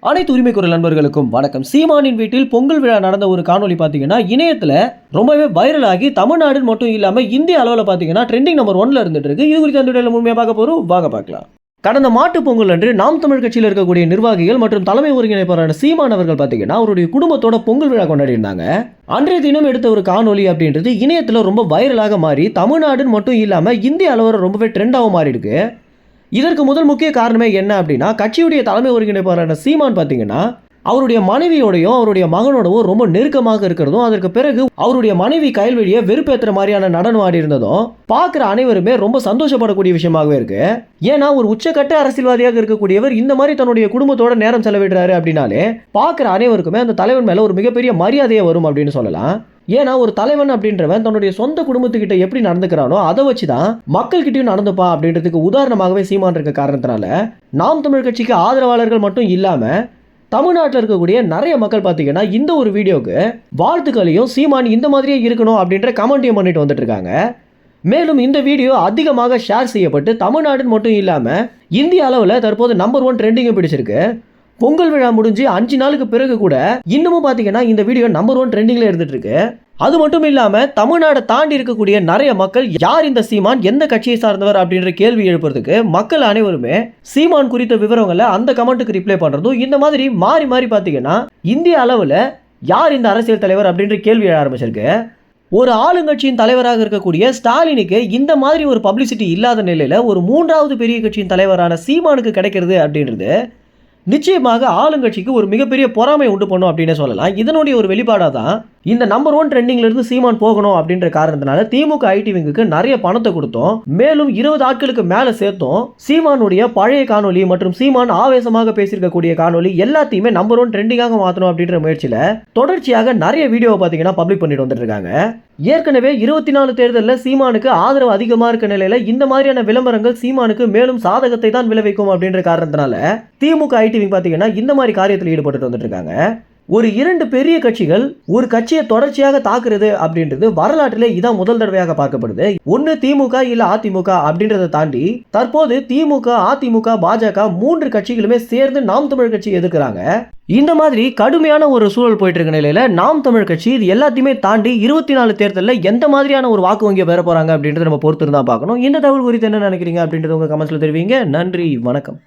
அனைத்து உரிமை குரல் நண்பர்களுக்கும் வணக்கம். சீமானின் வீட்டில் பொங்கல் விழா நடந்த ஒரு காணொலி பார்த்தீங்கன்னா இணையத்தில் ரொம்பவே வைரல் ஆகி தமிழ்நாடு மட்டும் இல்லாமல் இந்திய அளவில் பார்த்தீங்கன்னா ட்ரெண்டிங் நம்பர் 1ல இருந்துட்டு இருக்கு. இது குறித்து அந்த வீடியோவில் முழுமையாக பார்க்க போகிறோம், வாங்க பார்க்கலாம். கடந்த மாட்டுப் பொங்கல் அன்று நாம் தமிழ் கட்சியில் இருக்கக்கூடிய நிர்வாகிகள் மற்றும் தலைமை ஒருங்கிணைப்பாளரான சீமான் அவர்கள் பார்த்தீங்கன்னா அவருடைய குடும்பத்தோட பொங்கல் விழா கொண்டாடி இருந்தாங்க. அன்றைய தினம் எடுத்த ஒரு காணொலி அப்படின்றது இணையத்தில் ரொம்ப வைரலாக மாறி தமிழ்நாடு மட்டும் இல்லாமல் இந்திய அளவில் ரொம்பவே ட்ரெண்டாகவும் மாறி இருக்கு. இதற்கு முதல் முக்கிய காரணமே என்ன அப்படின்னா, கட்சியுடைய தலைமை ஒருங்கிணைப்பாளரான சீமான் பார்த்தீங்கன்னா அவருடைய மனைவியோடையும் அவருடைய மகனோடவும் ரொம்ப நெருக்கமாக இருக்கிறதும், அதற்கு பிறகு அவருடைய மனைவி கயல்வெளியை வெறுப்பேற்றுற மாதிரியான நடனம் ஆடி இருந்ததும் பார்க்குற அனைவருமே ரொம்ப சந்தோஷப்படக்கூடிய விஷயமாகவே இருக்கு. ஏன்னா ஒரு உச்சக்கட்ட அரசியல்வாதியாக இருக்கக்கூடியவர் இந்த மாதிரி தன்னுடைய குடும்பத்தோட நேரம் செலவிடுறாரு அப்படின்னாலே பார்க்குற அனைவருக்குமே அந்த தலைவன் மேல ஒரு மிகப்பெரிய மரியாதையே வரும் அப்படின்னு சொல்லலாம். ஏன்னா ஒரு தலைவன் அப்படின்றவன் தன்னுடைய சொந்த குடும்பத்துக்கிட்ட எப்படி நடந்துக்கிறானோ அதை வச்சு தான் மக்கள்கிட்டையும் நடந்துப்பா அப்படின்றதுக்கு உதாரணமாகவே சீமான் இருக்க காரணத்தினால நாம் தமிழ் கட்சிக்கு ஆதரவாளர்கள் மட்டும் இல்லாம தமிழ்நாட்டில் இருக்கக்கூடிய நிறைய மக்கள் பார்த்தீங்கன்னா இந்த ஒரு வீடியோவுக்கு வாழ்த்துக்களையும் சீமான் இந்த மாதிரியே இருக்கணும் அப்படின்ற கமெண்ட்டையும் பண்ணிட்டு வந்துட்டு இருக்காங்க. மேலும் இந்த வீடியோ அதிகமாக ஷேர் செய்யப்பட்டு தமிழ்நாடு மட்டும் இல்லாமல் இந்திய அளவில் தற்போது நம்பர் 1 ட்ரெண்டிங்கை பிடிச்சிருக்கு. பொங்கல் விழா முடிஞ்சு 5 நாளுக்கு பிறகு கூட இன்னமும் பார்த்தீங்கன்னா இந்த வீடியோ நம்பர் 1 ட்ரெண்டிங்கில் இருந்துட்டு இருக்கு. அது மட்டும் இல்லாமல் தமிழ்நாடை தாண்டி இருக்கக்கூடிய நிறைய மக்கள் யார் இந்த சீமான், எந்த கட்சியை சார்ந்தவர் அப்படின்ற கேள்வி எழுப்புறதுக்கு மக்கள் அனைவருமே சீமான் குறித்த விவரங்களை அந்த கமெண்ட்டுக்கு ரிப்ளை பண்ணுறதும் இந்த மாதிரி மாறி மாறி பார்த்தீங்கன்னா இந்திய அளவில் யார் இந்த அரசியல் தலைவர் அப்படின்ற கேள்வி எழ ஆரம்பிச்சிருக்கு. ஒரு ஆளுங்கட்சியின் தலைவராக இருக்கக்கூடிய ஸ்டாலினுக்கு இந்த மாதிரி ஒரு பப்ளிசிட்டி இல்லாத நிலையில் ஒரு 3வது பெரிய கட்சியின் தலைவரான சீமானுக்கு கிடைக்கிறது அப்படின்றது நிச்சயமாக ஆளுங்கட்சிக்கு ஒரு மிகப்பெரிய பொறாமை உண்டு பண்ணும் அப்படின்னு சொல்லலாம். இதனுடைய ஒரு வெளிப்பாடாக தான் இந்த நம்பர் 1 ட்ரெண்டிங்ல இருந்து சீமான் போகணும் அப்படின்ற காரணத்தினால திமுக ஐடி விங்குக்கு நிறைய பணத்தை கொடுத்தோம், மேலும் 20 ஆட்களுக்கு மேல சேர்த்தோம் சீமானுடைய பழைய காணொலி மற்றும் சீமான் ஆவேசமாக பேசியிருக்கக்கூடிய காணொலி எல்லாத்தையுமே நம்பர் 1 ட்ரெண்டிங்காக மாற்றணும் அப்படின்ற முயற்சியில தொடர்ச்சியாக நிறைய வீடியோ பார்த்தீங்கன்னா பப்ளிக் பண்ணிட்டு வந்துட்டு இருக்காங்க. ஏற்கனவே 24 தேர்தலில் சீமானுக்கு ஆதரவு அதிகமாக இருக்க நிலையில இந்த மாதிரியான விளம்பரங்கள் சீமானுக்கு மேலும் சாதகத்தை தான் விளைவிக்கும் அப்படின்ற காரணத்தினால திமுக ஐடி விங் பார்த்தீங்கன்னா இந்த மாதிரி காரியத்தில் ஈடுபட்டு வந்துட்டு இருக்காங்க. ஒரு 2 பெரிய கட்சிகள் ஒரு கட்சியை தொடர்ச்சியாக தாக்குறது அப்படின்றது வரலாற்றிலே இதான் முதல் தடவையாக பார்க்கப்படுது. ஒன்னு திமுக இல்ல அதிமுக அப்படின்றத தாண்டி தற்போது திமுக, அதிமுக, பாஜக 3 கட்சிகளுமே சேர்ந்து நாம் தமிழ் கட்சி எதிர்க்கிறாங்க. இந்த மாதிரி கடுமையான ஒரு சூழல் போயிட்டு இருக்க நிலையில நாம் தமிழ் கட்சி இது எல்லாத்தையுமே தாண்டி 24 தேர்தலில் எந்த மாதிரியான ஒரு வாக்கு வங்கியை பெற போறாங்க அப்படின்றத நம்ம பொறுத்து இருந்தா பார்க்கணும். இந்த தகவல் குறித்து என்ன நினைக்கிறீங்க அப்படின்றது உங்க கமெண்ட்ஸ்ல தெரிவிங்க. நன்றி, வணக்கம்.